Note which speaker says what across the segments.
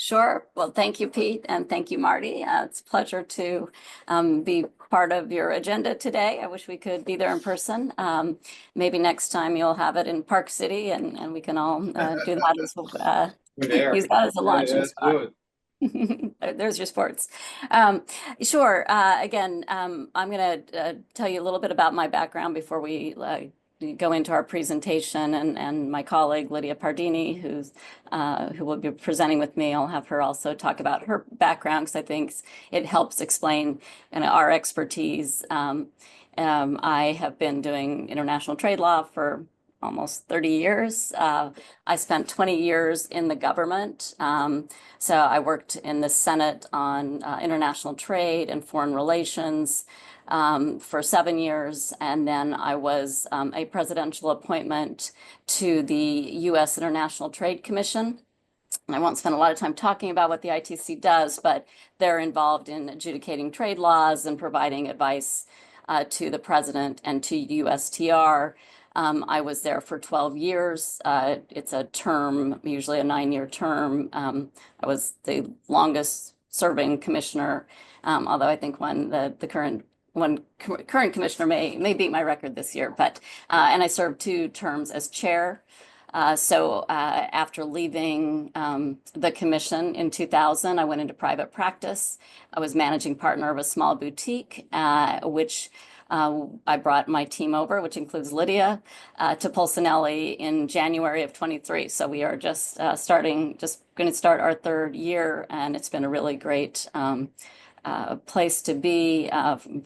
Speaker 1: Sure. Well, thank you, Pete, and thank you, Marty. It's a pleasure to be part of your agenda today. I wish we could be there in person. Maybe next time you'll have it in Park City, and we can all do that as use that as a launching spot. There's your sports. Sure. Again, I'm going to tell you a little bit about my background before we go into our presentation, and my colleague Lydia Pardini, who will be presenting with me. I'll have her also talk about her background because I think it helps explain our expertise. I have been doing international trade law for almost 30 years. I spent 20 years in the government. So I worked in the Senate on international trade and foreign relations for 7 years. And then I was a presidential appointment to the U.S. International Trade Commission. And I won't spend a lot of time talking about what the ITC does, but they're involved in adjudicating trade laws and providing advice to the president and to USTR. I was there for 12 years. It's a term, usually a 9-year term. I was the longest serving commissioner, although I think the current commissioner may beat my record this year. But and I served 2 terms as chair. So after leaving the commission in 2000, I went into private practice. I was managing partner of a small boutique, which I brought my team over, which includes Lydia, to Polsinelli in January of 23. So we are just going to start our 3rd year, and it's been a really great place to be.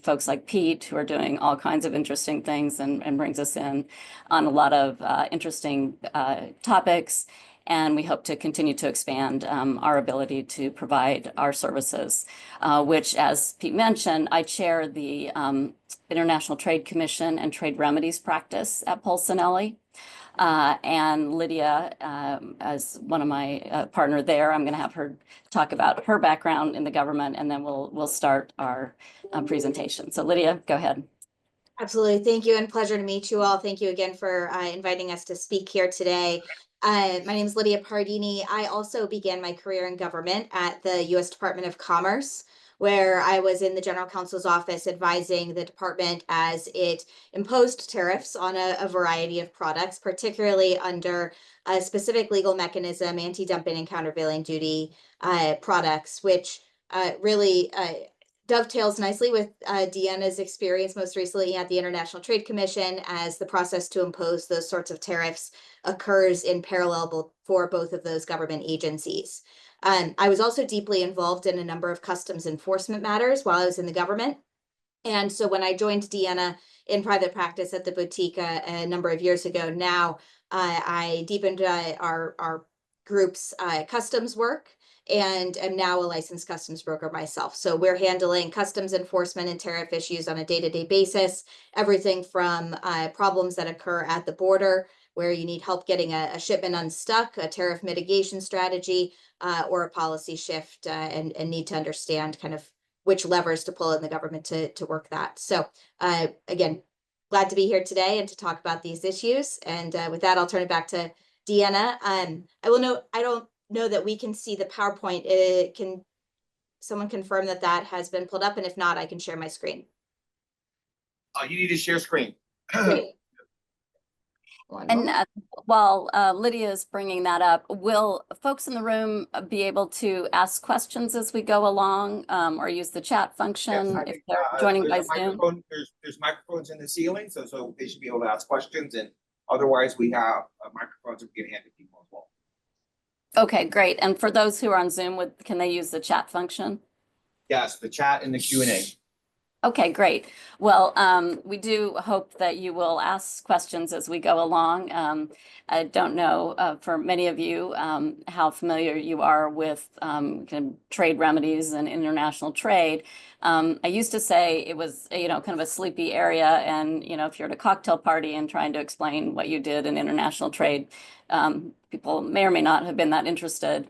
Speaker 1: Folks like Pete, who are doing all kinds of interesting things and brings us in on a lot of interesting topics. And we hope to continue to expand our ability to provide our services, which, as Pete mentioned, I chair the International Trade Commission and Trade Remedies practice at Polsinelli. And Lydia, as one of my partner there, I'm going to have her talk about her background in the government, and then we'll start our presentation. So Lydia, go ahead.
Speaker 2: Absolutely. Thank you, and pleasure to meet you all. Thank you again for inviting us to speak here today. My name is Lydia Pardini. I also began my career in government at the U.S. Department of Commerce, where I was in the General Counsel's office advising the department as it imposed tariffs on a variety of products, particularly under a specific legal mechanism, anti-dumping and countervailing duty products, which really dovetails nicely with Deanna's experience most recently at the International Trade Commission, as the process to impose those sorts of tariffs occurs in parallel for both of those government agencies. I was also deeply involved in a number of customs enforcement matters while I was in the government. And so when I joined Deanna in private practice at the boutique a number of years ago now, I deepened our group's customs work, and am now a licensed customs broker myself. So we're handling customs enforcement and tariff issues on a day-to-day basis, everything from problems that occur at the border, where you need help getting a shipment unstuck, a tariff mitigation strategy, or a policy shift, and need to understand kind of which levers to pull in the government to work that. So again, glad to be here today and to talk about these issues. And with that, I'll turn it back to Deanna. I don't know that we can see the PowerPoint. Can someone confirm that has been pulled up? And if not, I can share my screen.
Speaker 3: You need to share screen.
Speaker 2: Great.
Speaker 1: And while Lydia is bringing that up, will folks in the room be able to ask questions as we go along, or use the chat function if they're joining by Zoom?
Speaker 3: There's microphones in the ceiling, so they should be able to ask questions, and otherwise we have microphones that we can hand to people as well.
Speaker 1: Okay, great. And for those who are on Zoom, can they use the chat function?
Speaker 3: Yes, the chat and the Q&A.
Speaker 1: Okay, great. Well, we do hope that you will ask questions as we go along. I don't know, for many of you, how familiar you are with kind of trade remedies and international trade. I used to say it was, kind of a sleepy area, and, if you're at a cocktail party and trying to explain what you did in international trade, people may or may not have been that interested.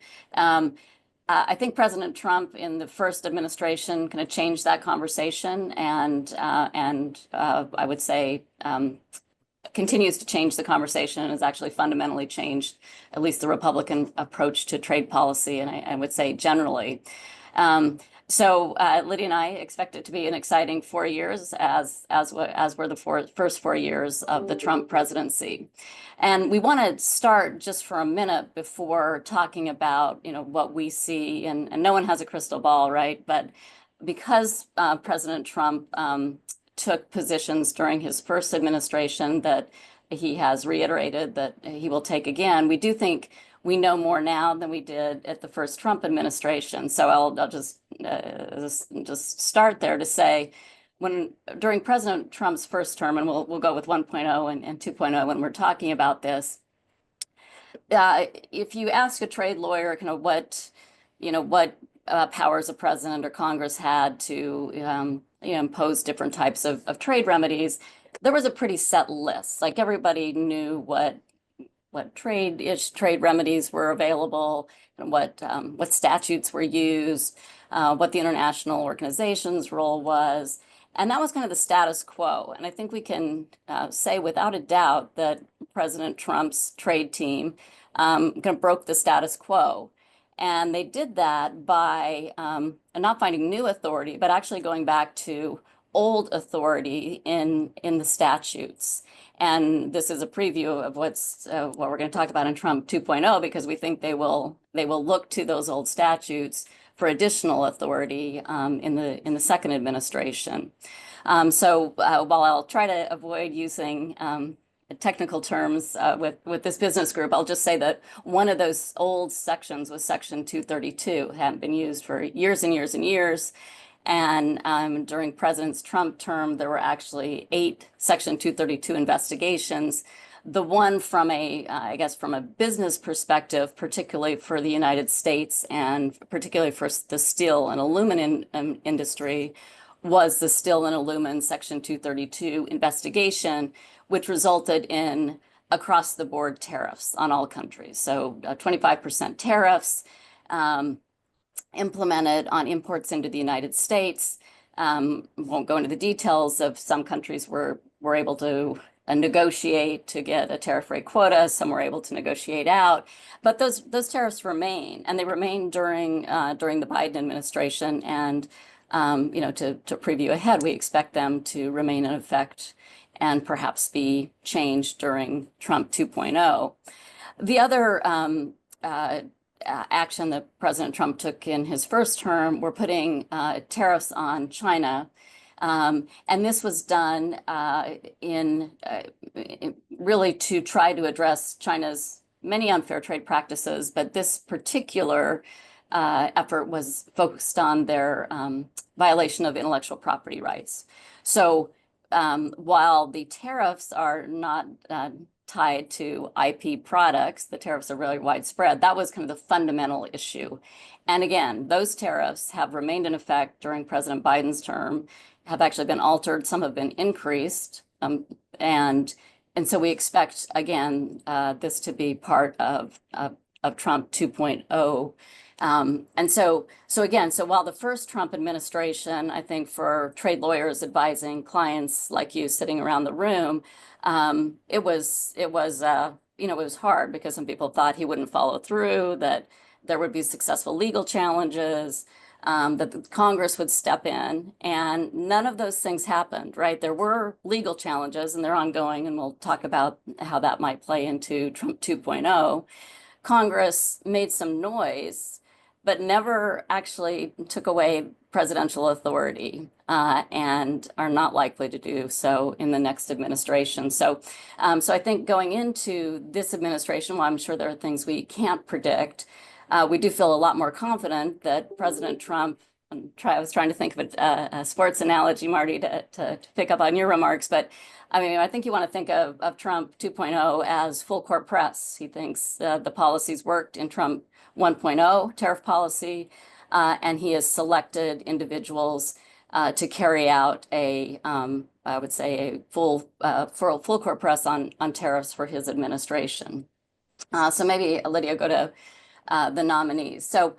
Speaker 1: I think President Trump in the first administration kind of changed that conversation, and I would say continues to change the conversation and has actually fundamentally changed at least the Republican approach to trade policy, and I would say generally. So Lydia and I expect it to be an exciting 4 years, as were the first 4 years of the Trump presidency. And we want to start just for a minute before talking about, what we see, and no one has a crystal ball, right? But because President Trump took positions during his first administration that he has reiterated that he will take again, we do think we know more now than we did at the first Trump administration. So I'll just start there to say, during President Trump's first term, and we'll go with 1.0 and 2.0 when we're talking about this. If you ask a trade lawyer, kind of what powers a president or Congress had to impose different types of trade remedies, there was a pretty set list. Like everybody knew what trade remedies were available, and what statutes were used, what the international organization's role was. And that was kind of the status quo. And I think we can say without a doubt that President Trump's trade team kind of broke the status quo. And they did that by not finding new authority, but actually going back to old authority in the statutes. And this is a preview of what we're going to talk about in Trump 2.0, because we think they will look to those old statutes for additional authority in the second administration. So while I'll try to avoid using technical terms with this business group, I'll just say that one of those old sections was Section 232, hadn't been used for years and years and years. And during President Trump's term, there were actually 8 Section 232 investigations. The one from from a business perspective, particularly for the United States and particularly for the steel and aluminum industry, was the steel and aluminum Section 232 investigation, which resulted in across the board tariffs on all countries. So 25% tariffs implemented on imports into the United States. Won't go into the details of some countries were able to negotiate to get a tariff rate quota. Some were able to negotiate out, but those tariffs remain, and they remain during the Biden administration. And to preview ahead, we expect them to remain in effect and perhaps be changed during Trump 2.0. The other action that President Trump took in his first term were putting tariffs on China. And this was done really to try to address China's many unfair trade practices, but this particular effort was focused on their violation of intellectual property rights. So while the tariffs are not tied to IP products, the tariffs are really widespread. That was kind of the fundamental issue. And again, those tariffs have remained in effect during President Biden's term, have actually been altered. Some have been increased. And so we expect, again, this to be part of Trump 2.0. And so while the first Trump administration, I think for trade lawyers advising clients like you sitting around the room, it was hard because some people thought he wouldn't follow through, that there would be successful legal challenges, that the Congress would step in, and none of those things happened, right? There were legal challenges and they're ongoing, and we'll talk about how that might play into Trump 2.0. Congress made some noise, but never actually took away presidential authority, and are not likely to do so in the next administration. So I think going into this administration, while I'm sure there are things we can't predict, we do feel a lot more confident that President Trump, I was trying to think of a sports analogy, Marty, to pick up on your remarks, but I mean, I think you want to think of Trump 2.0 as full court press. He thinks the policies worked in Trump 1.0 tariff policy, and he has selected individuals to carry out I would say, a full court press on tariffs for his administration. So maybe, Lydia, go to the nominees. So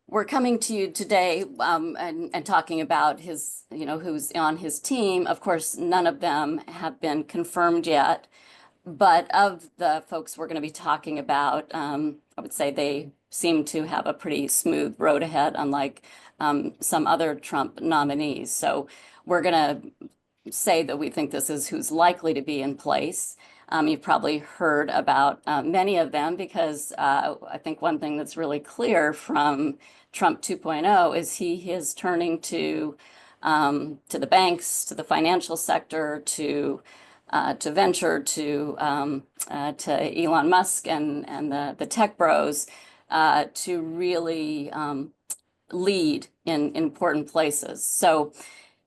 Speaker 1: we're coming to you today and talking about his, who's on his team. Of course, none of them have been confirmed yet, but of the folks we're going to be talking about, I would say they seem to have a pretty smooth road ahead, unlike some other Trump nominees. So we're going to say that we think this is who's likely to be in place. You've probably heard about many of them because I think one thing that's really clear from Trump 2.0 is he is turning to the banks, to the financial sector, to venture, to Elon Musk and the tech bros to really lead in important places. So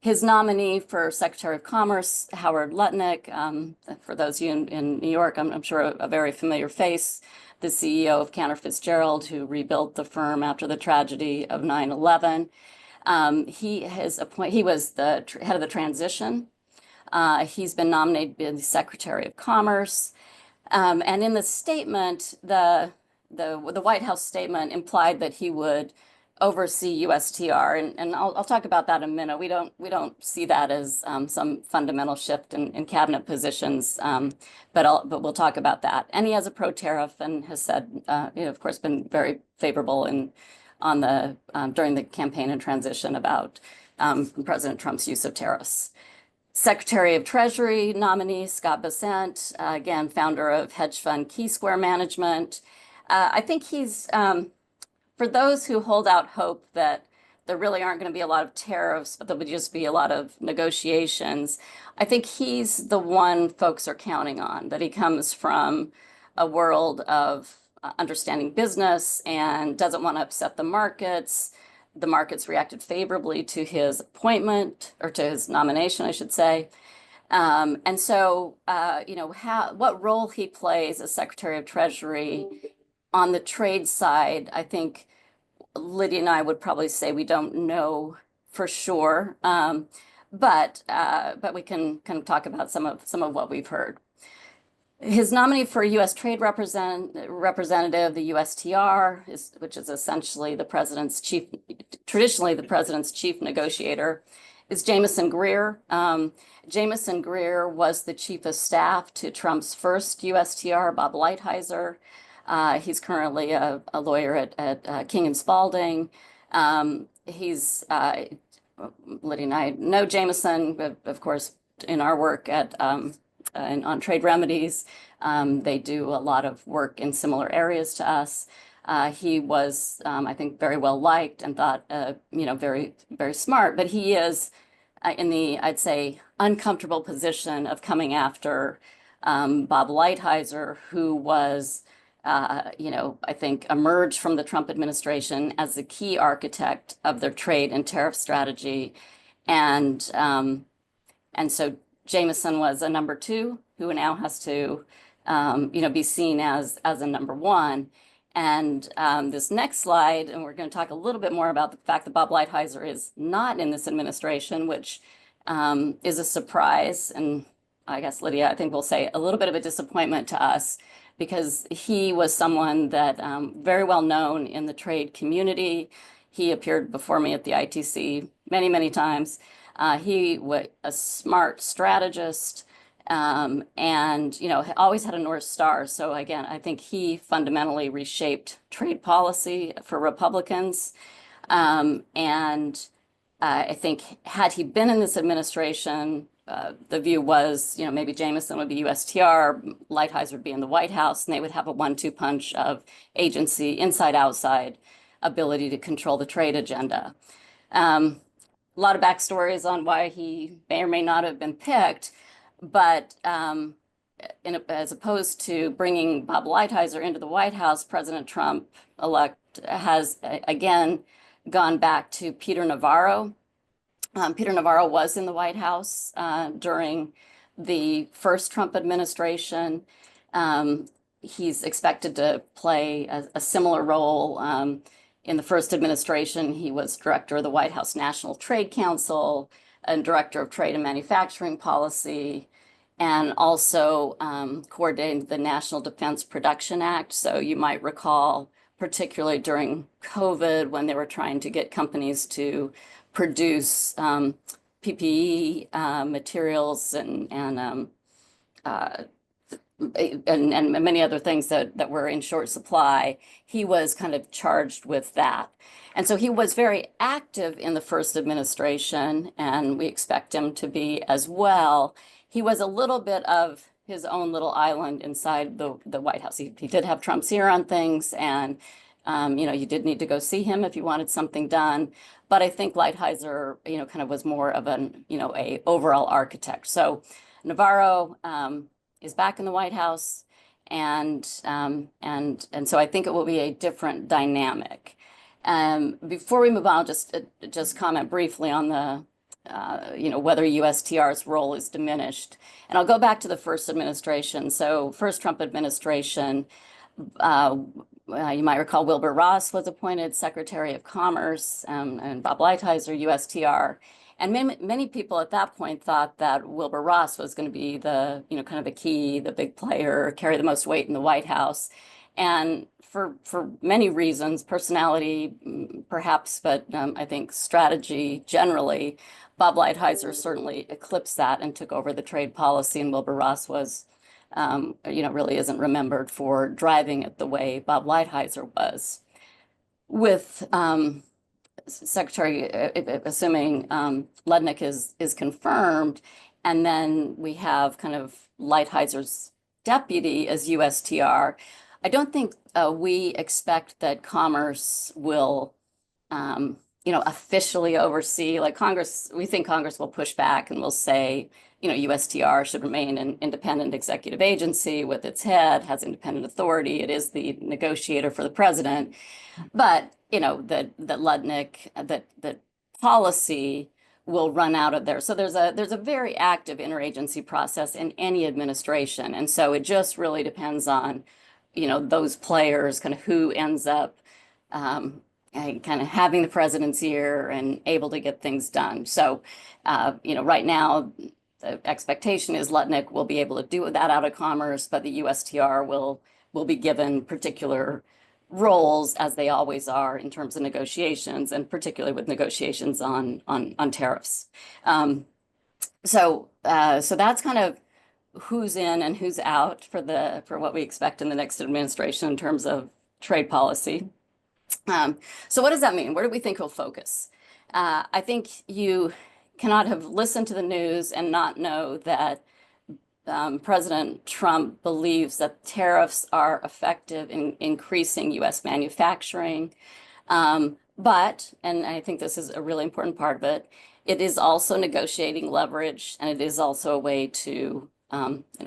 Speaker 1: his nominee for Secretary of Commerce, Howard Lutnick, for those of you in New York, I'm sure a very familiar face, the CEO of Cantor Fitzgerald, who rebuilt the firm after the tragedy of 9/11. He was the head of the transition. He's been nominated to be the Secretary of Commerce. And in the statement, the White House statement implied that he would oversee USTR, and I'll talk about that in a minute. We don't see that as some fundamental shift in cabinet positions, but we'll talk about that. And he has a pro-tariff and has said, of course, been very favorable during the campaign and transition about President Trump's use of tariffs. Secretary of Treasury nominee Scott Bessent, again, founder of hedge fund Key Square Management. I think he's for those who hold out hope that there really aren't going to be a lot of tariffs, but there would just be a lot of negotiations, I think he's the one folks are counting on, that he comes from a world of understanding business and doesn't want to upset the markets. The markets reacted favorably to his appointment, or to his nomination, I should say. And so, what role he plays as Secretary of Treasury on the trade side, I think Lydia and I would probably say we don't know for sure, but we can kind of talk about some of what we've heard. His nominee for U.S. Trade Representative, the USTR, which is essentially traditionally the president's chief negotiator, is Jamieson Greer. Jamieson Greer was the chief of staff to Trump's first USTR, Bob Lighthizer. He's currently a lawyer at King and Spalding. Lydia and I know Jamieson, of course, in our work on trade remedies. They do a lot of work in similar areas to us. He was, I think, very well liked and thought, very, very smart. But he is in the, I'd say, uncomfortable position of coming after Bob Lighthizer, who was, I think, emerged from the Trump administration as the key architect of their trade and tariff strategy. And so Jamieson was a number two who now has to, be seen as a number one. And this next slide, and we're going to talk a little bit more about the fact that Bob Lighthizer is not in this administration, which is a surprise. And I guess, Lydia, I think we'll say a little bit of a disappointment to us, because he was someone that very well known in the trade community. He appeared before me at the ITC many, many times. He was a smart strategist and, always had a North Star. So again, I think he fundamentally reshaped trade policy for Republicans. And I think had he been in this administration, the view was, maybe Jamieson would be USTR, Lighthizer would be in the White House, and they would have a 1-2 punch of agency, inside, outside ability to control the trade agenda. A lot of backstories on why he may or may not have been picked, but as opposed to bringing Bob Lighthizer into the White House, President Trump-elect has again gone back to Peter Navarro. Peter Navarro was in the White House during the first Trump administration. He's expected to play a similar role. In the first administration, he was director of the White House National Trade Council and director of Trade and Manufacturing Policy, and also coordinated the National Defense Production Act. So you might recall particularly during COVID, when they were trying to get companies to produce PPE materials and many other things that were in short supply. He was kind of charged with that. And so he was very active in the first administration, and we expect him to be as well. He was a little bit of his own little island inside the White House. He did have Trump's ear on things, and you did need to go see him if you wanted something done. But I think Lighthizer, kind of was more of a overall architect. So Navarro is back in the White House, and so I think it will be a different dynamic. Before we move on, I'll just comment briefly on the whether USTR's role is diminished. And I'll go back to the first administration. So first Trump administration, you might recall Wilbur Ross was appointed Secretary of Commerce, and Bob Lighthizer, USTR. And many people at that point thought that Wilbur Ross was going to be the, kind of the key, the big player, carry the most weight in the White House. And for many reasons, personality perhaps, but I think strategy generally, Bob Lighthizer certainly eclipsed that and took over the trade policy, and Wilbur Ross was, really isn't remembered for driving it the way Bob Lighthizer was. With Secretary, assuming Lednick is confirmed, and then we have kind of Lighthizer's deputy as USTR. I don't think we expect that Commerce will, officially oversee, like Congress. We think Congress will push back and will say, USTR should remain an independent executive agency with its head, has independent authority. It is the negotiator for the president. But, that Lednick, that policy will run out of there. So there's a very active interagency process in any administration. And so it just really depends on, those players, kind of who ends up kind of having the president's ear and able to get things done. So, right now, the expectation is Lednick will be able to do that out of Commerce, but the USTR will be given particular roles, as they always are, in terms of negotiations, and particularly with negotiations on tariffs. So that's kind of who's in and who's out for what we expect in the next administration in terms of trade policy. So what does that mean? Where do we think he'll focus? I think you cannot have listened to the news and not know that President Trump believes that tariffs are effective in increasing U.S. manufacturing. But, and I think this is a really important part of it, it is also negotiating leverage, and it is also a way to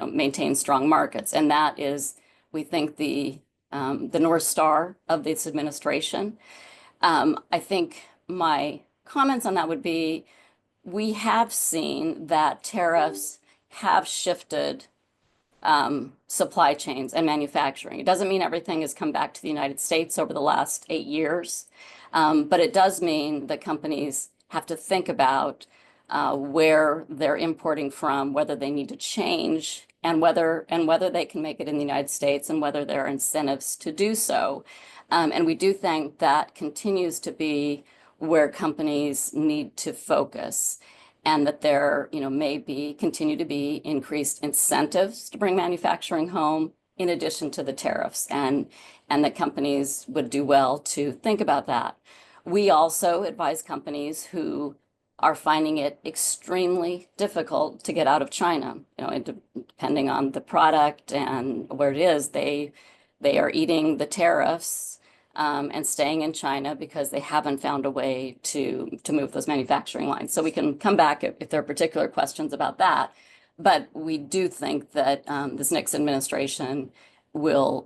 Speaker 1: maintain strong markets. And that is, we think, the North Star of this administration. I think my comments on that would be, we have seen that tariffs have shifted supply chains and manufacturing. It doesn't mean everything has come back to the United States over the last 8 years, but it does mean that companies have to think about where they're importing from, whether they need to change, and whether they can make it in the United States, and whether there are incentives to do so. And we do think that continues to be where companies need to focus, and that there, continue to be increased incentives to bring manufacturing home in addition to the tariffs, and that companies would do well to think about that. We also advise companies who are finding it extremely difficult to get out of China, depending on the product and where it is, they are eating the tariffs and staying in China because they haven't found a way to move those manufacturing lines. So we can come back if there are particular questions about that. But we do think that this next administration will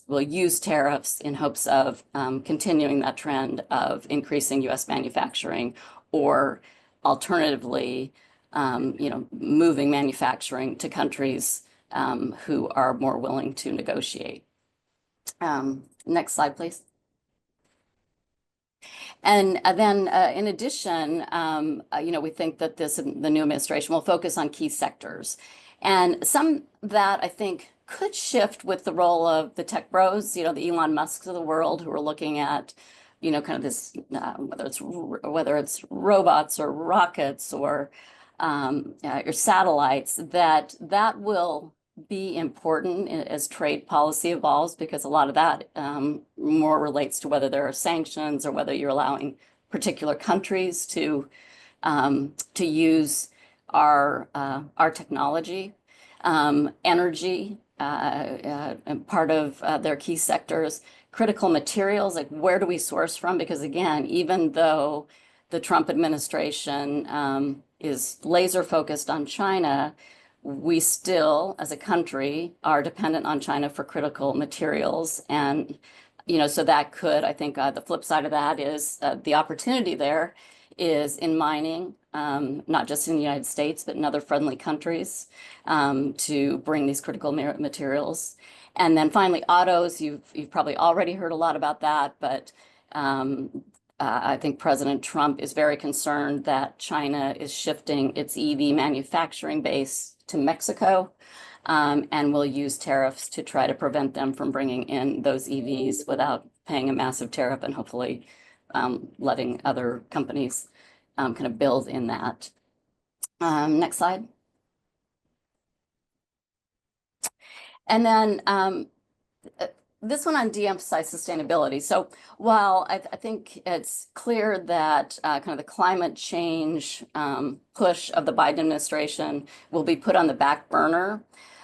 Speaker 1: use tariffs in hopes of continuing that trend of increasing U.S. manufacturing, or alternatively, moving manufacturing to countries who are more willing to negotiate. Next slide, please. And then in addition, we think that the new administration will focus on key sectors. And some that I think could shift with the role of the tech bros, the Elon Musks of the world who are looking at, kind of this, whether it's robots or rockets or your satellites, that will be important as trade policy evolves, because a lot of that more relates to whether there are sanctions or whether you're allowing particular countries to use our technology, energy, and part of their key sectors, critical materials, like where do we source from? Because again, even though the Trump administration is laser focused on China, we still, as a country, are dependent on China for critical materials. And, so that could, I think, the flip side of that is the opportunity there is in mining, not just in the United States, but in other friendly countries, to bring these critical materials. And then finally, autos, you've probably already heard a lot about that, but I think President Trump is very concerned that China is shifting its EV manufacturing base to Mexico, and will use tariffs to try to prevent them from bringing in those EVs without paying a massive tariff and hopefully letting other companies kind of build in that. Next slide. And then this one on de-emphasize sustainability. So while I think it's clear that kind of the climate change push of the Biden administration will be put on the back burner,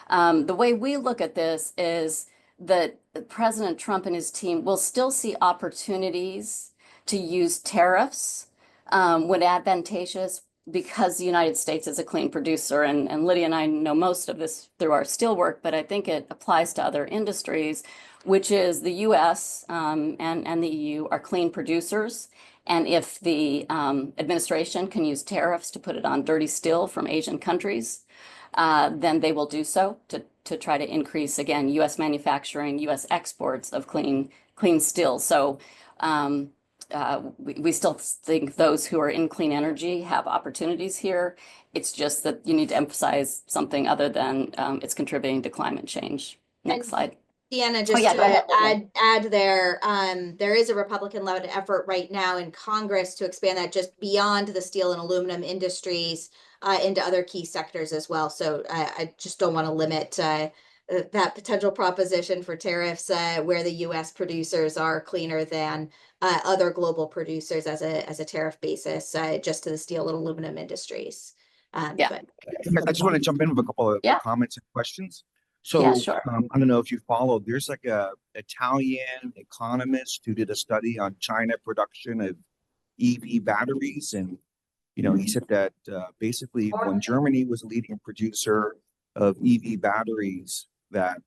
Speaker 1: the way we look at this is that President Trump and his team will still see opportunities to use tariffs when advantageous, because the United States is a clean producer. And Lydia and I know most of this through our steel work, but I think it applies to other industries, which is the US and the EU are clean producers. And if the administration can use tariffs to put it on dirty steel from Asian countries, then they will do so to try to increase, again, US manufacturing, US exports of clean steel. So we still think those who are in clean energy have opportunities here. It's just that you need to emphasize something other than it's contributing to climate change. Next slide.
Speaker 2: Deanna, just
Speaker 1: yeah,
Speaker 2: to add there, there is a Republican-led effort right now in Congress to expand that just beyond the steel and aluminum industries into other key sectors as well. So I just don't want to limit that potential proposition for tariffs where the U.S. producers are cleaner than other global producers as a tariff basis, just to the steel and aluminum industries.
Speaker 1: Yeah.
Speaker 2: But
Speaker 4: I just want to jump in with a couple of comments and questions. So
Speaker 1: Yeah, sure.
Speaker 4: I don't know if you followed, there's like a Italian economist who did a study on China production of EV batteries. And, he said that basically when Germany was a leading producer of EV batteries, that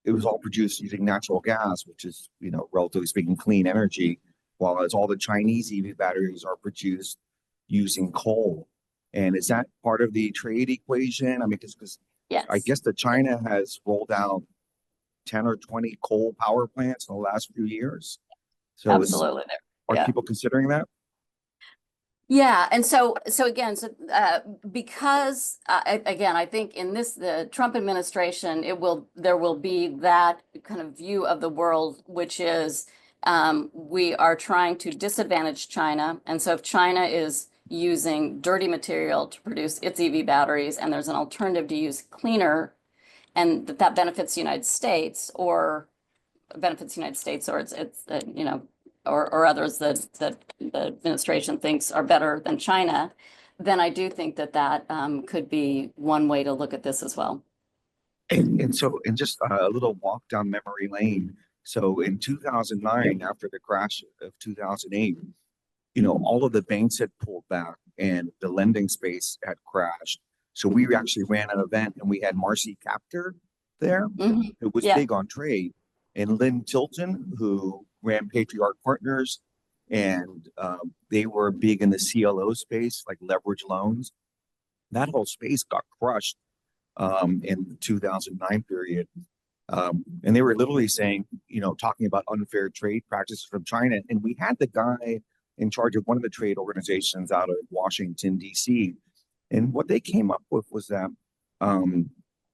Speaker 4: it was all produced using natural gas, which is, relatively speaking, clean energy, while as all the Chinese EV batteries are produced using coal. And is that part of the trade equation? I mean, because
Speaker 1: Yes.
Speaker 4: I guess that China has rolled out 10 or 20 coal power plants in the last few years. So
Speaker 1: Absolutely.
Speaker 4: are people considering that?
Speaker 1: Yeah, and so again, because again, I think in the Trump administration, there will be that kind of view of the world, which is we are trying to disadvantage China, and so if China is using dirty material to produce its EV batteries, and there's an alternative to use cleaner, and that benefits the United States, or it's or others that the administration thinks are better than China, then I do think that could be one way to look at this as well.
Speaker 4: And just a little walk down memory lane. So in 2009, after the crash of 2008, all of the banks had pulled back and the lending space had crashed. So we actually ran an event and we had Marcy Kaptur there.
Speaker 1: Mhm.
Speaker 4: It was big on trade. And Lynn Tilton, who ran Patriarch Partners, and they were big in the CLO space, like leverage loans. That whole space got crushed in the 2009 period. And they were literally saying, talking about unfair trade practices from China. And we had the guy in charge of one of the trade organizations out of Washington, D.C. And what they came up with was that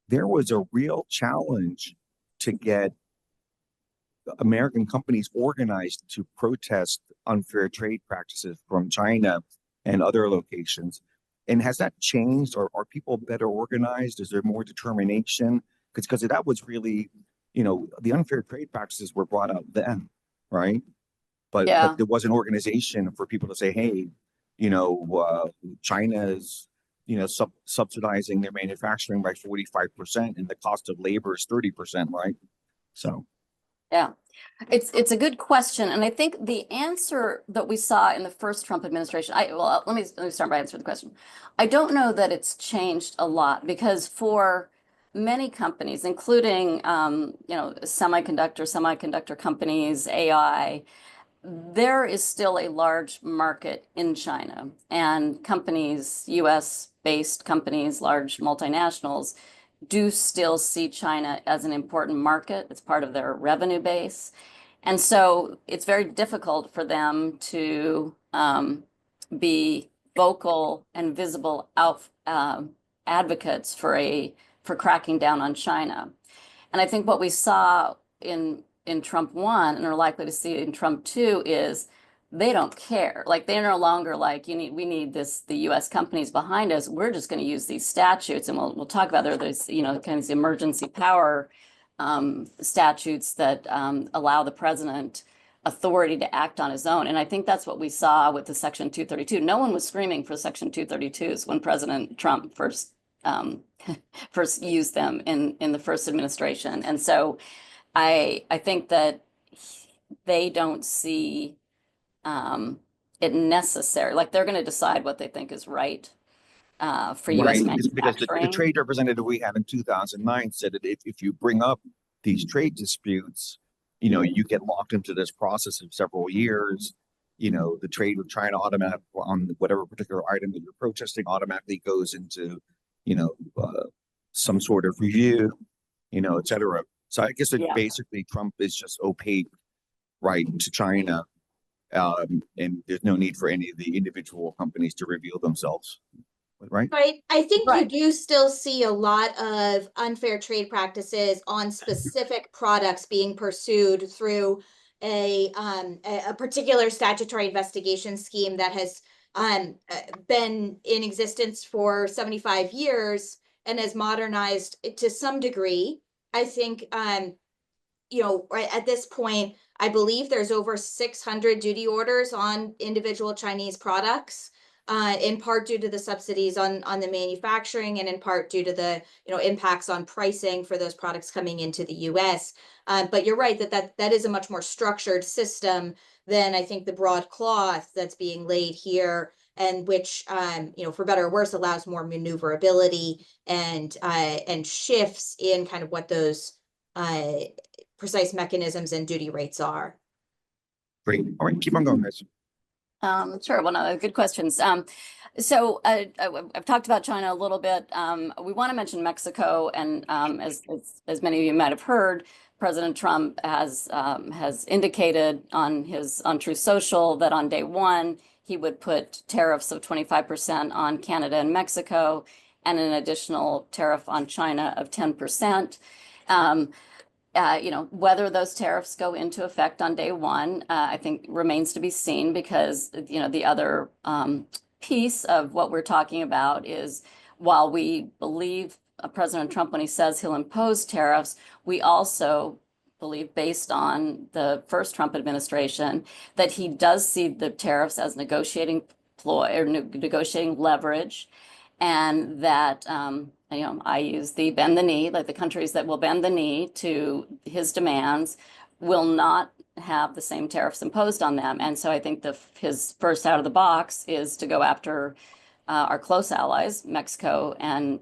Speaker 4: there was a real challenge to get American companies organized to protest unfair trade practices from China and other locations. And has that changed, or are people better organized? Is there more determination? Because that was really, the unfair trade practices were brought up then, right? But
Speaker 1: Yeah.
Speaker 4: there was an organization for people to say, hey, China's, subsidizing their manufacturing by 45%, and the cost of labor is 30%, right? So.
Speaker 1: Yeah, it's a good question, and I think the answer that we saw in the first Trump administration, let me start by answering the question. I don't know that it's changed a lot, because for many companies, including semiconductor companies, AI, there is still a large market in China, and companies, US-based companies, large multinationals, do still see China as an important market. It's part of their revenue base. And so it's very difficult for them to be vocal and visible advocates for cracking down on China. And I think what we saw in Trump 1 and are likely to see in Trump 2 is they don't care. Like, they're no longer like, we need the US companies behind us. We're just going to use these statutes, and we'll talk about there's kind of emergency power statutes that allow the president authority to act on his own. And I think that's what we saw with the Section 232. No one was screaming for Section 232s when President Trump first used them in the first administration. And so I think that they don't see it necessary. Like, they're going to decide what they think is right for US manufacturing.
Speaker 4: Because the trade representative we had in 2009 said that if you bring up these trade disputes, you get locked into this process of several years. The trade with China automatic on whatever particular item that you're protesting automatically goes into, some sort of review, et cetera. So I guess that basically Trump is just opaque, right, to China. And there's no need for any of the individual companies to reveal themselves, right?
Speaker 2: Right. I think you do still see a lot of unfair trade practices on specific products being pursued through a particular statutory investigation scheme that has been in existence for 75 years and has modernized to some degree. I think, right at this point, I believe there's over 600 duty orders on individual Chinese products, in part due to the subsidies on the manufacturing, and in part due to the impacts on pricing for those products coming into the US. But you're right that is a much more structured system than I think the broad cloth that's being laid here, and which for better or worse allows more maneuverability and shifts in kind of what those precise mechanisms and duty rates are.
Speaker 4: Great. All right, keep on going, guys.
Speaker 1: Sure. Well, no, good questions. So I've talked about China a little bit. We want to mention Mexico, and as many of you might have heard, President Trump has indicated on Truth Social that on day one he would put tariffs of 25% on Canada and Mexico, and an additional tariff on China of 10%. Whether those tariffs go into effect on day one, I think remains to be seen, because, the other piece of what we're talking about is, while we believe President Trump when he says he'll impose tariffs, we also believe, based on the first Trump administration, that he does see the tariffs as negotiating ploy or negotiating leverage, and that I use the bend the knee, like the countries that will bend the knee to his demands will not have the same tariffs imposed on them. And so I think his first out of the box is to go after our close allies, Mexico and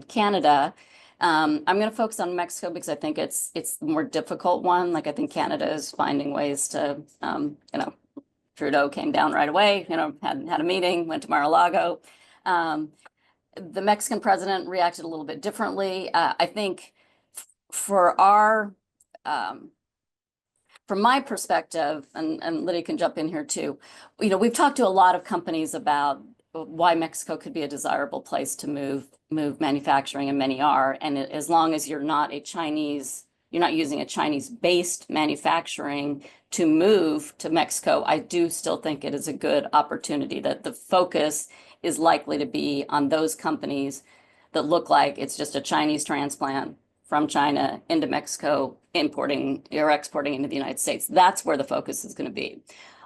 Speaker 1: Canada. I'm going to focus on Mexico because I think it's the more difficult one. Like, I think Canada is finding ways to, Trudeau came down right away, had a meeting, went to Mar-a-Lago. The Mexican president reacted a little bit differently. I think from my perspective, and Lydia can jump in here too, we've talked to a lot of companies about why Mexico could be a desirable place to move manufacturing, and many are. And as long as you're not using a Chinese-based manufacturing to move to Mexico, I do still think it is a good opportunity, that the focus is likely to be on those companies that look like it's just a Chinese transplant from China into Mexico, importing or exporting into the United States. That's where the focus is going to be.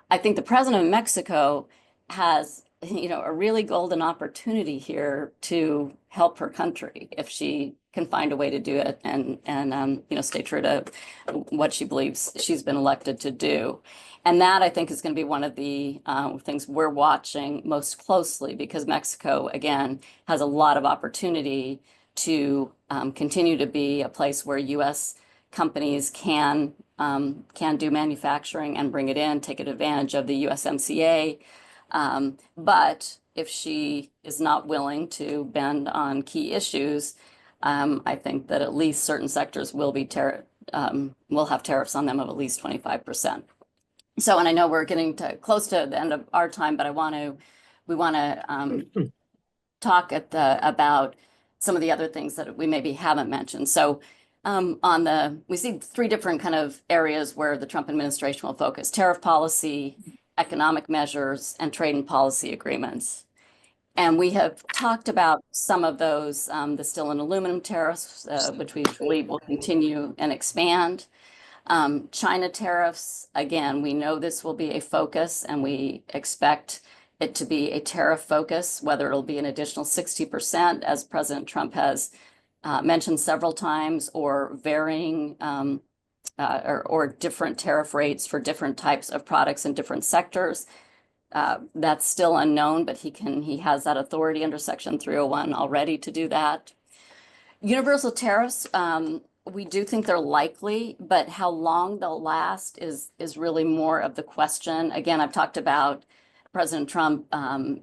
Speaker 1: I think the president of Mexico has, a really golden opportunity here to help her country if she can find a way to do it and stay true to what she believes she's been elected to do. And that, I think, is going to be one of the things we're watching most closely, because Mexico, again, has a lot of opportunity to continue to be a place where U.S. companies can do manufacturing and bring it in, take advantage of the USMCA. But if she is not willing to bend on key issues, I think that at least certain sectors will have tariffs on them of at least 25%. So, and I know we're getting close to the end of our time, but we want to talk about some of the other things that we maybe haven't mentioned. So we see three different kind of areas where the Trump administration will focus: tariff policy, economic measures, and trade and policy agreements. And we have talked about some of those, the steel and aluminum tariffs, which we believe will continue and expand. China tariffs, again, we know this will be a focus, and we expect it to be a tariff focus, whether it'll be an additional 60%, as President Trump has mentioned several times, or varying or different tariff rates for different types of products in different sectors. That's still unknown, but he has that authority under Section 301 already to do that. Universal tariffs, we do think they're likely, but how long they'll last is really more of the question. Again, I've talked about President Trump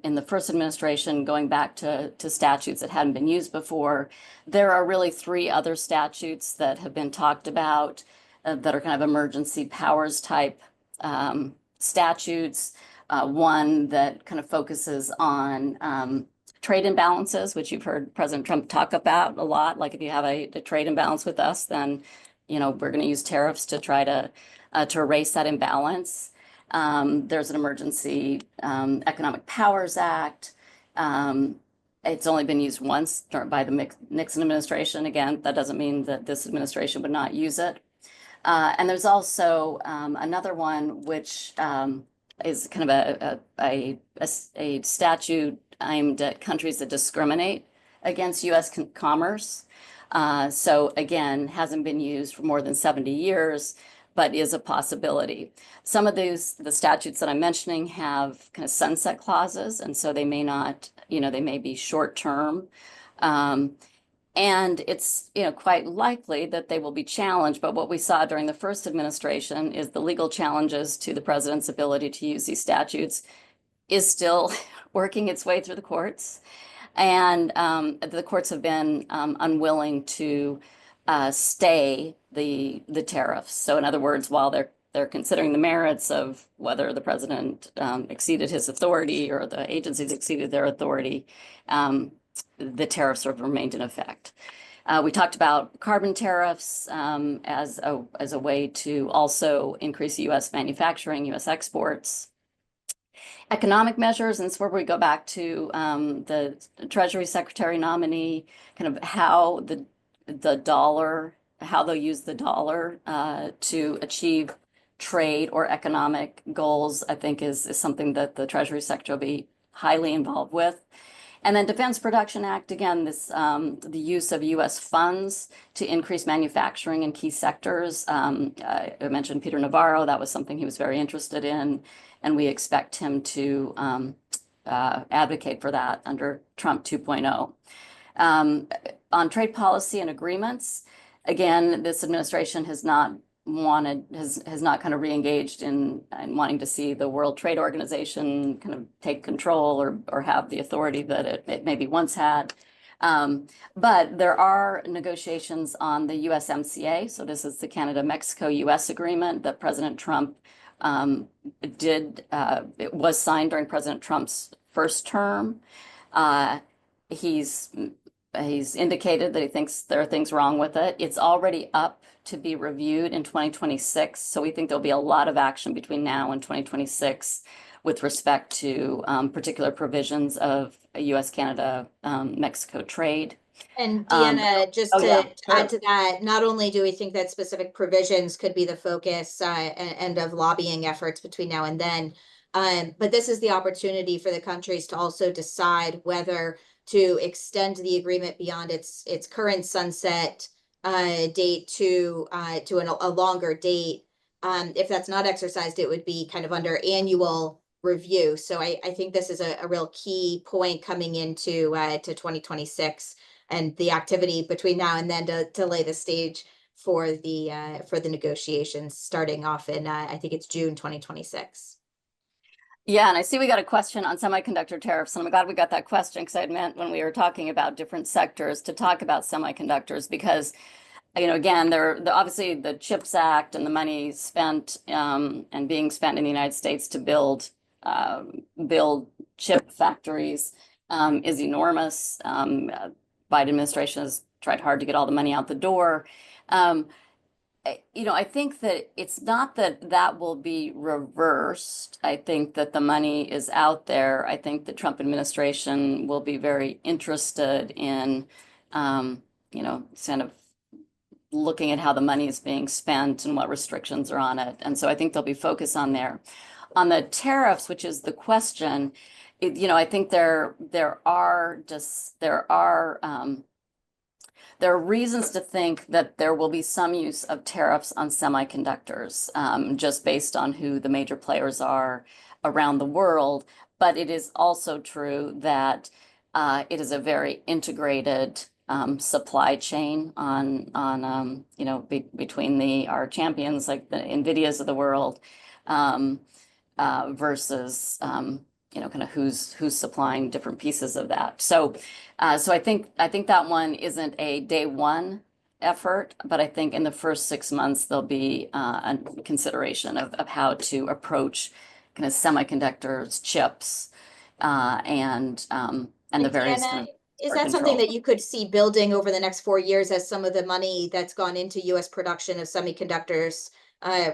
Speaker 1: in the first administration going back to statutes that hadn't been used before. There are really three other statutes that have been talked about that are kind of emergency powers type statutes. One that kind of focuses on trade imbalances, which you've heard President Trump talk about a lot. Like, if you have a trade imbalance with us, then we're going to use tariffs to try to erase that imbalance. There's an Emergency Economic Powers Act. It's only been used once by the Nixon administration. Again, that doesn't mean that this administration would not use it. And there's also another one which is kind of a statute aimed at countries that discriminate against U.S. commerce. So again, hasn't been used for more than 70 years, but is a possibility. Some of the statutes that I'm mentioning have kind of sunset clauses, and so they may not, they may be short term. And it's quite likely that they will be challenged. But what we saw during the first administration is the legal challenges to the president's ability to use these statutes is still working its way through the courts. And the courts have been unwilling to stay the tariffs. So in other words, while they're considering the merits of whether the president exceeded his authority or the agencies exceeded their authority, the tariffs have remained in effect. We talked about carbon tariffs as a way to also increase U.S. manufacturing, U.S. exports. Economic measures, and it's where we go back to the Treasury Secretary nominee, kind of how the dollar, how they'll use the dollar to achieve trade or economic goals, I think is something that the Treasury Secretary will be highly involved with. And then Defense Production Act, again, this the use of U.S. funds to increase manufacturing in key sectors. I mentioned Peter Navarro, that was something he was very interested in, and we expect him to advocate for that under Trump 2.0. On trade policy and agreements, again, this administration has not kind of re-engaged in wanting to see the World Trade Organization kind of take control or have the authority that it maybe once had. But there are negotiations on the USMCA. So this is the Canada-Mexico-US agreement that President Trump it was signed during President Trump's first term. He's indicated that he thinks there are things wrong with it. It's already up to be reviewed in 2026. So we think there'll be a lot of action between now and 2026 with respect to particular provisions of U.S.-Canada, Mexico trade.
Speaker 2: And Deanna, just to
Speaker 1: yeah,
Speaker 2: add to that, not only do we think that specific provisions could be the focus and of lobbying efforts between now and then, but this is the opportunity for the countries to also decide whether to extend the agreement beyond its current sunset date to a longer date. If that's not exercised, it would be kind of under annual review. So I think this is a real key point coming into to 2026 and the activity between now and then to lay the stage for the negotiations starting off in I think it's June 2026.
Speaker 1: Yeah, and I see we got a question on semiconductor tariffs, and I'm glad we got that question because I had meant when we were talking about different sectors to talk about semiconductors because, you know, again, they're obviously the CHIPS Act and the money spent and being spent in the United States to build chip factories is enormous. Biden administration has tried hard to get all the money out the door. You know, I think that it's not that will be reversed. I think that the money is out there. I think the Trump administration will be very interested in, you know, kind of looking at how the money is being spent and what restrictions are on it. And so I think there'll be focus on there. On the tariffs, which is the question, you know, I think there are reasons to think that there will be some use of tariffs on semiconductors, just based on who the major players are around the world. But it is also true that it is a very integrated supply chain on you know, between our champions like the NVIDIAs of the world versus you know, kind of who's supplying different pieces of that. So I think that one isn't a day one effort, but I think in the first 6 months there'll be a consideration of how to approach kind of semiconductors, chips, and the various kind of
Speaker 2: is that something that you could see building over the next 4 years as some of the money that's gone into U.S. production of semiconductors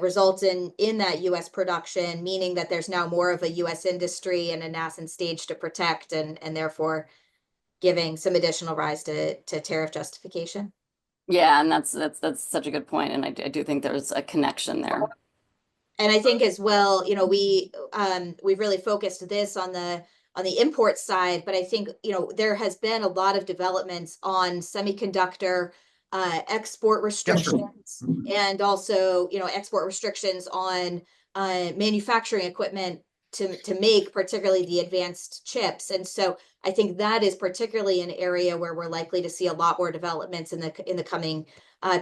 Speaker 2: results in that U.S. production, meaning that there's now more of a U.S. industry and a nascent stage to protect and therefore giving some additional rise to tariff justification?
Speaker 1: Yeah, and that's such a good point, and I do think there's a connection there.
Speaker 2: And I think as well, you know, we've really focused this on the import side, but I think, you know, there has been a lot of developments on semiconductor export restrictions and also, you know, export restrictions on manufacturing equipment to make particularly the advanced chips. And so I think that is particularly an area where we're likely to see a lot more developments in the coming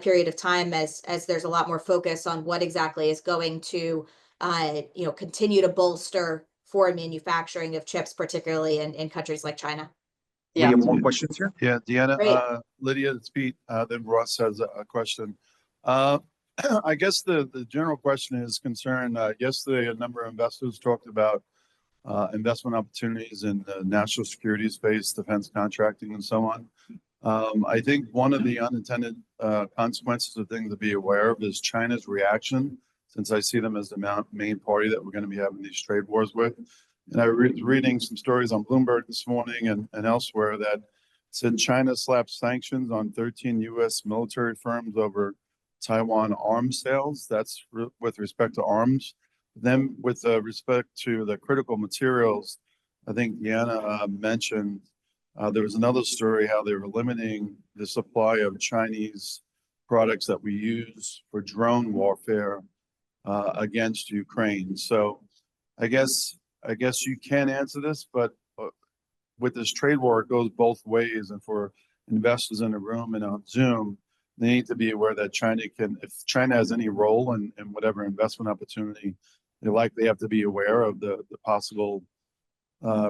Speaker 2: period of time as there's a lot more focus on what exactly is going to you know, continue to bolster foreign manufacturing of chips, particularly in countries like China.
Speaker 1: Yeah.
Speaker 3: We have more questions here.
Speaker 5: Yeah, Deanna,
Speaker 2: Great.
Speaker 5: Lydia, it's Pete, then Ross has a question. I guess the general question is concerned, yesterday a number of investors talked about investment opportunities in the national security space, defense contracting and so on. I think one of the unintended consequences of things to be aware of is China's reaction, since I see them as the main party that we're going to be having these trade wars with. And I was reading some stories on Bloomberg this morning and elsewhere that said China slapped sanctions on 13 U.S. military firms over Taiwan arms sales. That's with respect to arms. Then with respect to the critical materials, I think Deanna mentioned there was another story how they were limiting the supply of Chinese products that we use for drone warfare against Ukraine. So I guess you can answer this, but with this trade war, it goes both ways. And for investors in the room and on Zoom, they need to be aware that if China has any role in whatever investment opportunity, they likely have to be aware of the possible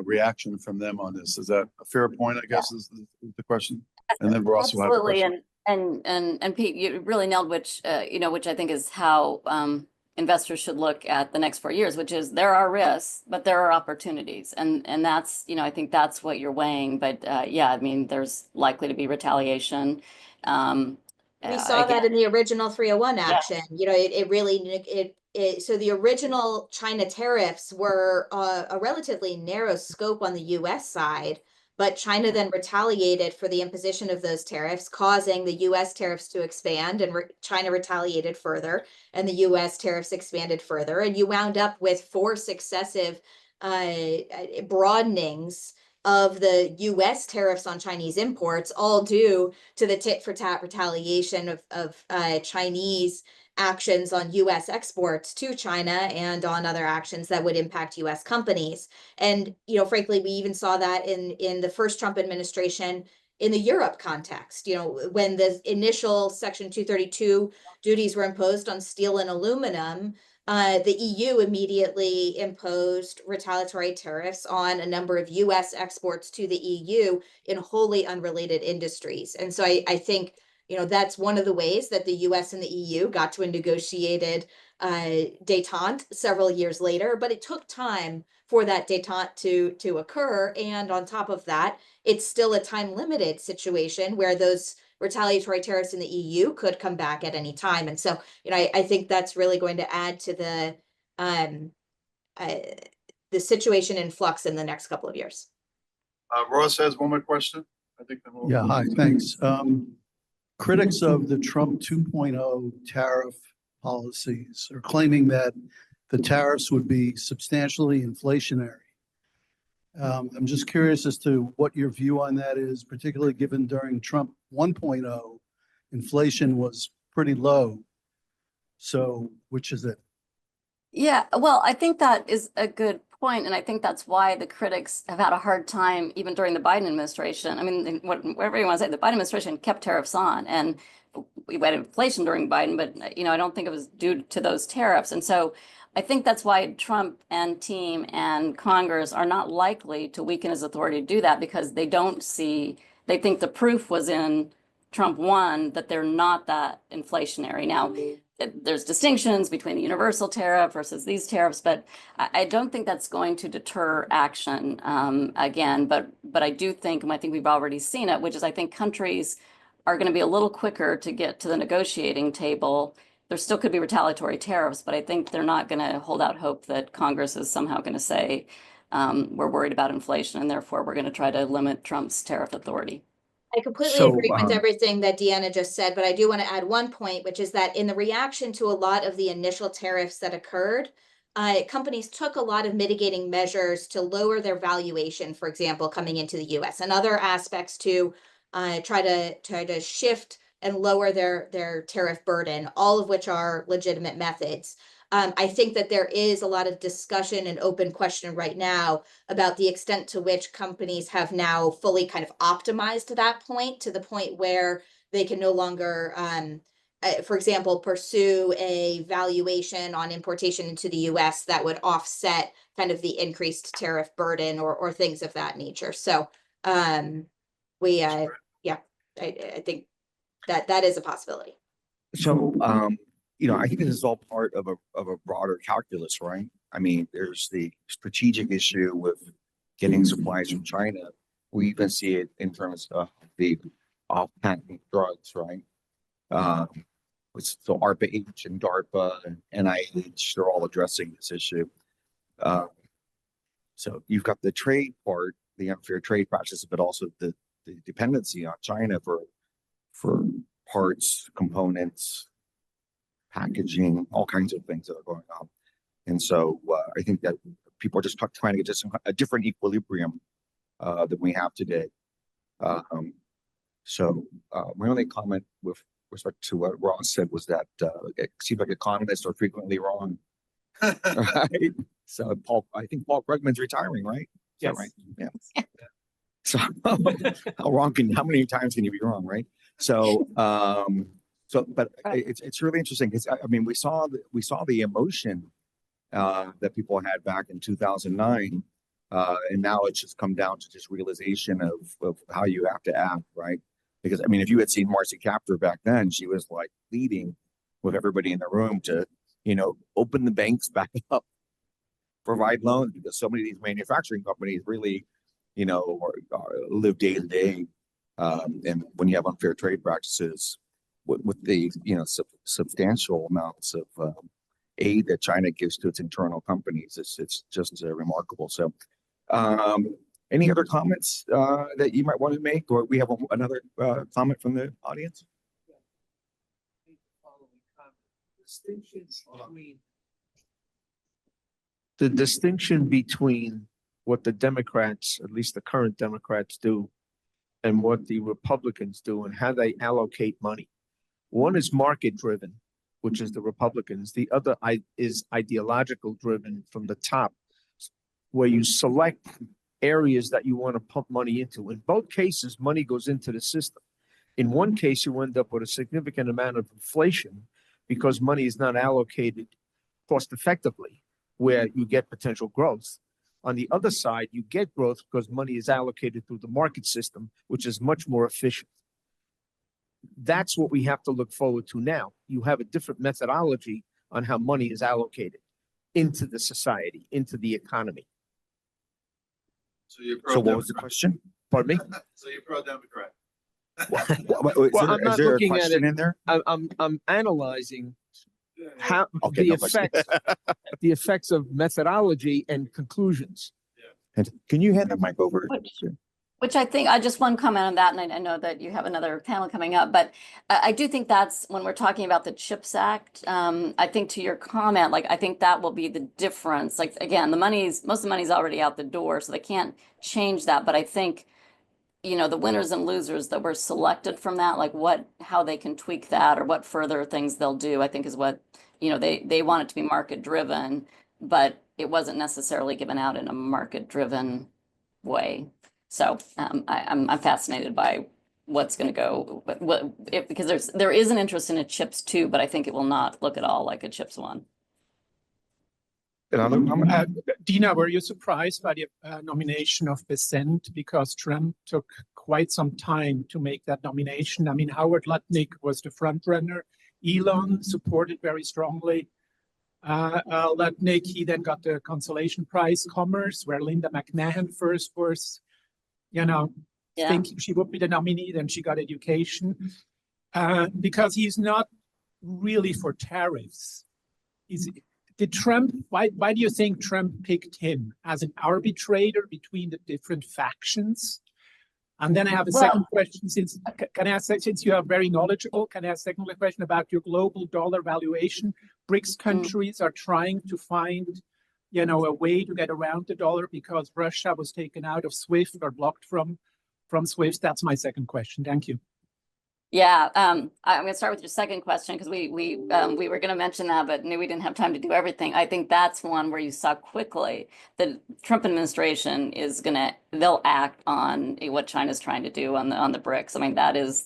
Speaker 5: reaction from them on this. Is that a fair point, I guess, is the question? And then we're also
Speaker 1: Absolutely, and Pete, you really nailed which I think is how investors should look at the next 4 years, which is there are risks, but there are opportunities. And that's, I think that's what you're weighing. But yeah, I mean, there's likely to be retaliation.
Speaker 2: We saw
Speaker 1: Again,
Speaker 2: that in the original 301
Speaker 1: Yeah.
Speaker 2: action. It really, so the original China tariffs were a relatively narrow scope on the US side, but China then retaliated for the imposition of those tariffs, causing the US tariffs to expand, and China retaliated further, and the US tariffs expanded further. And you wound up with 4 successive broadenings of the US tariffs on Chinese imports, all due to the tit for tat retaliation of Chinese actions on US exports to China and on other actions that would impact US companies. And, frankly, we even saw that in the first Trump administration in the Europe context, when the initial Section 232 duties were imposed on steel and aluminum, the EU immediately imposed retaliatory tariffs on a number of US exports to the EU in wholly unrelated industries. And so I think, that's one of the ways that the US and the EU got to a negotiated détente several years later, but it took time for that détente to occur. And on top of that, it's still a time-limited situation where those retaliatory tariffs in the EU could come back at any time. And so, I think that's really going to add to the situation in flux in the next couple of years.
Speaker 5: Ross has one more question. I think.
Speaker 6: Yeah, hi, thanks. Critics of the Trump 2.0 tariff policies are claiming that the tariffs would be substantially inflationary. I'm just curious as to what your view on that is, particularly given during Trump 1.0, inflation was pretty low. So which is it?
Speaker 1: Yeah, well, I think that is a good point, and I think that's why the critics have had a hard time even during the Biden administration. I mean, whatever you want to say, the Biden administration kept tariffs on, and we had inflation during Biden, but I don't think it was due to those tariffs. And so I think that's why Trump and team and Congress are not likely to weaken his authority to do that, because they think the proof was in Trump 1 that they're not that inflationary. Now, there's distinctions between the universal tariff versus these tariffs, but I don't think that's going to deter action again. But I do think, and I think we've already seen it, which is I think countries are going to be a little quicker to get to the negotiating table. There still could be retaliatory tariffs, but I think they're not going to hold out hope that Congress is somehow going to say we're worried about inflation and therefore we're going to try to limit Trump's tariff authority.
Speaker 2: I completely
Speaker 4: So,
Speaker 2: agree with everything that Deanna just said, but I do want to add one point, which is that in the reaction to a lot of the initial tariffs that occurred, companies took a lot of mitigating measures to lower their valuation, for example, coming into the US, and other aspects to try to shift and lower their tariff burden, all of which are legitimate methods. I think that there is a lot of discussion and open question right now about the extent to which companies have now fully kind of optimized that point, to the point where they can no longer, for example, pursue a valuation on importation into the US that would offset kind of the increased tariff burden or things of that nature. So I think that is a possibility.
Speaker 4: So, I think this is all part of a broader calculus, right? I mean, there's the strategic issue with getting supplies from China. We even see it in terms of the off-patent drugs, right? So ARPA-H and DARPA and NIH, they're all addressing this issue. So you've got the trade part, the unfair trade practices, but also the dependency on China for parts, components, packaging, all kinds of things that are going on. And so I think that people are just trying to get to a different equilibrium than we have today. So my only comment with respect to what Ross said was that it seems like economists are frequently wrong. Right? So I think Paul Krugman's retiring, right? Is that right? Yeah. So how many times can you be wrong, right? So but it's really interesting because I mean we saw the emotion that people had back in 2009, and now it's just come down to just realization of how you have to act, right? Because I mean, if you had seen Marcy Kaptur back then, she was like pleading with everybody in the room to open the banks back up, provide loans, because so many of these manufacturing companies really, live day to day. And when you have unfair trade practices with the, substantial amounts of aid that China gives to its internal companies, it's just remarkable. So, any other comments that you might want to make, or we have another comment from the audience?
Speaker 7: The distinction between what the Democrats, at least the current Democrats, do and what the Republicans do and how they allocate money. One is market driven, which is the Republicans. The other is ideological driven from the top, where you select areas that you want to pump money into. In both cases, money goes into the system. In one case, you end up with a significant amount of inflation because money is not allocated cost effectively, where you get potential growth. On the other side, you get growth because money is allocated through the market system, which is much more efficient. That's what we have to look forward to now. You have a different methodology on how money is allocated into the society, into the economy.
Speaker 4: So what was the question?
Speaker 7: Pardon me?
Speaker 5: So you're pro-Democrat.
Speaker 4: Is there a question in there?
Speaker 7: I'm analyzing how
Speaker 4: Okay,
Speaker 7: the
Speaker 4: no question.
Speaker 7: effects of methodology and conclusions.
Speaker 4: And can you hand the mic over?
Speaker 1: Which I think, I just one comment on that, and I know that you have another panel coming up, but I do think that's when we're talking about the CHIPS Act. I think to your comment, like, I think that will be the difference. Like, again, most of the money's already out the door, so they can't change that. But I think, the winners and losers that were selected from that, like how they can tweak that or what further things they'll do, I think is what, they want it to be market driven, but it wasn't necessarily given out in a market driven way. So I'm fascinated by what's going to go, because there is an interest in a CHIPS 2, but I think it will not look at all like a CHIPS 1.
Speaker 8: Dina, were you surprised by the nomination of Besant, because Trump took quite some time to make that nomination? I mean, Howard Lutnick was the front runner. Elon supported very strongly Lutnick. He then got the consolation prize Commerce, where Linda McMahon first was, thinking she would be the nominee. Then she got education, because he's not really for tariffs. Why do you think Trump picked him as an arbitrator between the different factions? And then I have a second question, since you are very knowledgeable, can I ask a second question about your global dollar valuation? BRICS countries are trying to find, a way to get around the dollar because Russia was taken out of SWIFT or blocked from SWIFT. That's my second question. Thank you.
Speaker 1: Yeah, I'm going to start with your second question, because we were going to mention that, but knew we didn't have time to do everything. I think that's one where you saw quickly the Trump administration they'll act on what China's trying to do on the BRICS. I mean,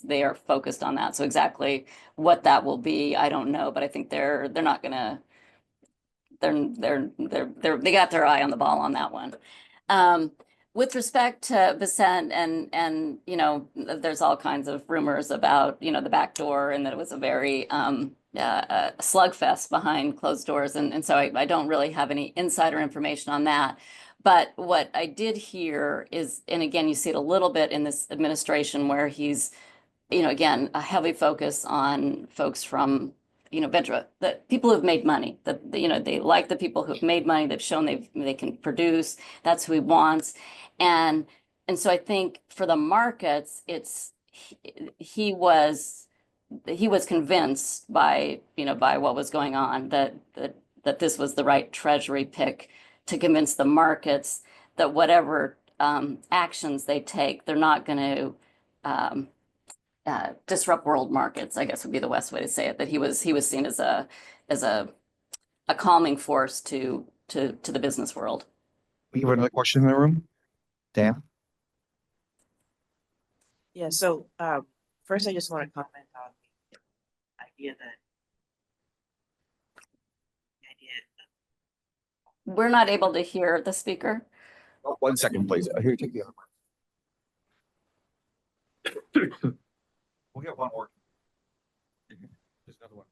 Speaker 1: they are focused on that. So exactly what that will be, I don't know, but I think they're not going to. They got their eye on the ball on that one. With respect to Besant and there's all kinds of rumors about the back door, and that it was a very slugfest behind closed doors, and so I don't really have any insider information on that. But what I did hear is, and again, you see it a little bit in this administration, where he's again a heavy focus on folks from venture, the people who've made money, they like the people who've made money, they've shown they can produce. That's who he wants. And so I think for the markets, he was convinced by what was going on that this was the right treasury pick to convince the markets that whatever actions they take, they're not going to disrupt world markets, I guess would be the best way to say it. That he was seen as a calming force to the business world.
Speaker 4: We have another question in the room. Dan?
Speaker 9: Yeah, so first I just want to comment on the idea that
Speaker 1: We're not able to hear the speaker.
Speaker 4: Oh, 1 second, please. Here, take the other one. We have one more. There's another one.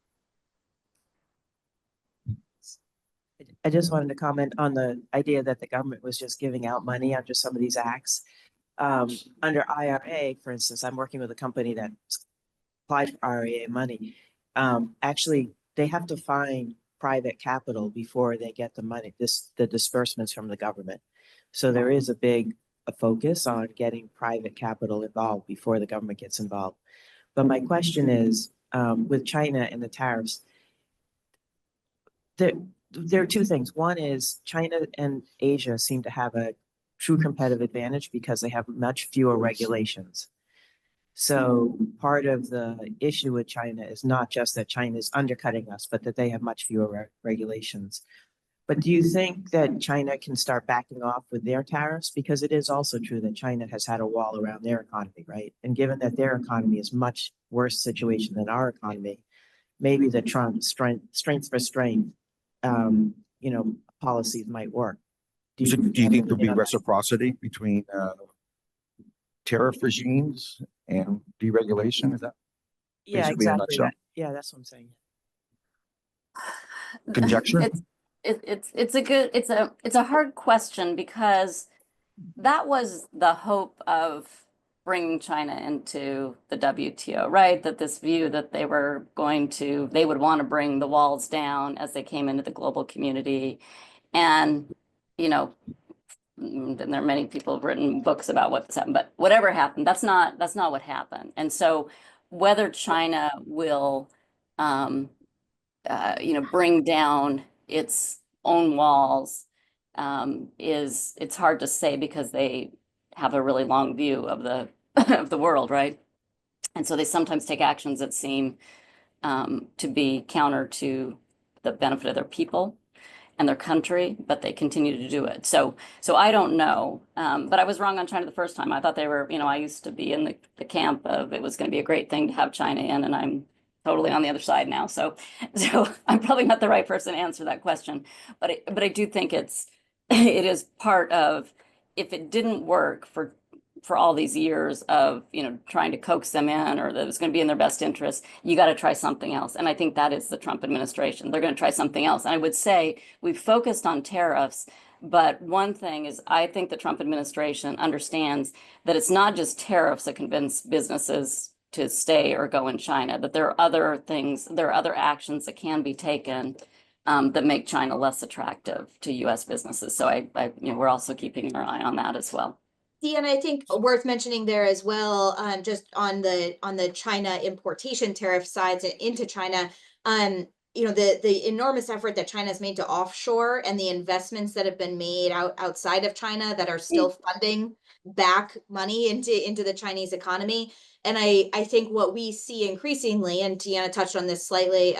Speaker 9: I just wanted to comment on the idea that the government was just giving out money under some of these acts. Under IRA, for instance, I'm working with a company that applied for IRA money. Actually, they have to find private capital before they get the money, the disbursements from the government. So there is a focus on getting private capital involved before the government gets involved. But my question is, with China and the tariffs, there are two things. One is China and Asia seem to have a true competitive advantage because they have much fewer regulations. So part of the issue with China is not just that China is undercutting us, but that they have much fewer regulations. But do you think that China can start backing off with their tariffs? Because it is also true that China has had a wall around their economy, right? And given that their economy is much worse situation than our economy, maybe the Trump strength for strength, policies might work.
Speaker 4: Do you think there'll be reciprocity between tariff regimes and deregulation? Is that
Speaker 9: Yeah,
Speaker 4: basically in a
Speaker 9: exactly.
Speaker 4: nutshell?
Speaker 9: Yeah, that's what I'm saying.
Speaker 4: Conjecture?
Speaker 1: It's a hard question because that was the hope of bringing China into the WTO, right? That this view that they would want to bring the walls down as they came into the global community. And, and there are many people who've written books about what this happened, but whatever happened, that's not what happened. And so whether China will, bring down its own walls, it's hard to say because they have a really long view of the of the world, right? And so they sometimes take actions that seem to be counter to the benefit of their people and their country, but they continue to do it. So I don't know, but I was wrong on China the first time. I thought they were, I used to be in the camp of it was going to be a great thing to have China in, and I'm totally on the other side now. So I'm probably not the right person to answer that question, but I do think it is part of, if it didn't work for all these years of, trying to coax them in, or that it was going to be in their best interest, you got to try something else. And I think that is the Trump administration. They're going to try something else. And I would say we've focused on tariffs, but one thing is I think the Trump administration understands that it's not just tariffs that convince businesses to stay or go in China, that there are other things, there are other actions that can be taken that make China less attractive to U.S. businesses. So we're also keeping our eye on that as well.
Speaker 2: Yeah, and I think worth mentioning there as well, just on the China importation tariff sides into China, the enormous effort that China has made to offshore and the investments that have been made outside of China that are still funding back money into the Chinese economy. And I think what we see increasingly, and Deanna touched on this slightly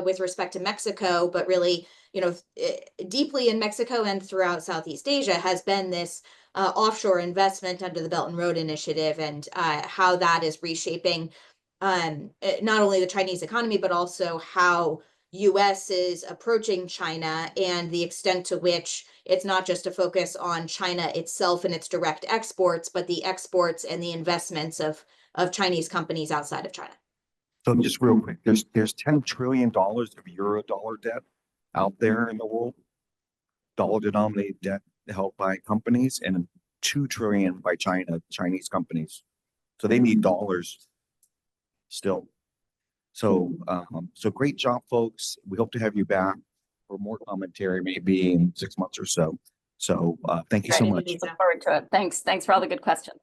Speaker 2: with respect to Mexico, but really, deeply in Mexico and throughout Southeast Asia, has been this offshore investment under the Belt and Road Initiative, and how that is reshaping not only the Chinese economy, but also how US is approaching China, and the extent to which it's not just a focus on China itself and its direct exports, but the exports and the investments of Chinese companies outside of China.
Speaker 4: So just real quick, there's $10 trillion of euro dollar debt out there in the world, dollar denominated debt held by companies, and $2 trillion by Chinese companies. So they need dollars still. So great job, folks. We hope to have you back for more commentary, maybe in 6 months or so. So thank you so much.
Speaker 1: Look forward to it. Thanks for all the good questions.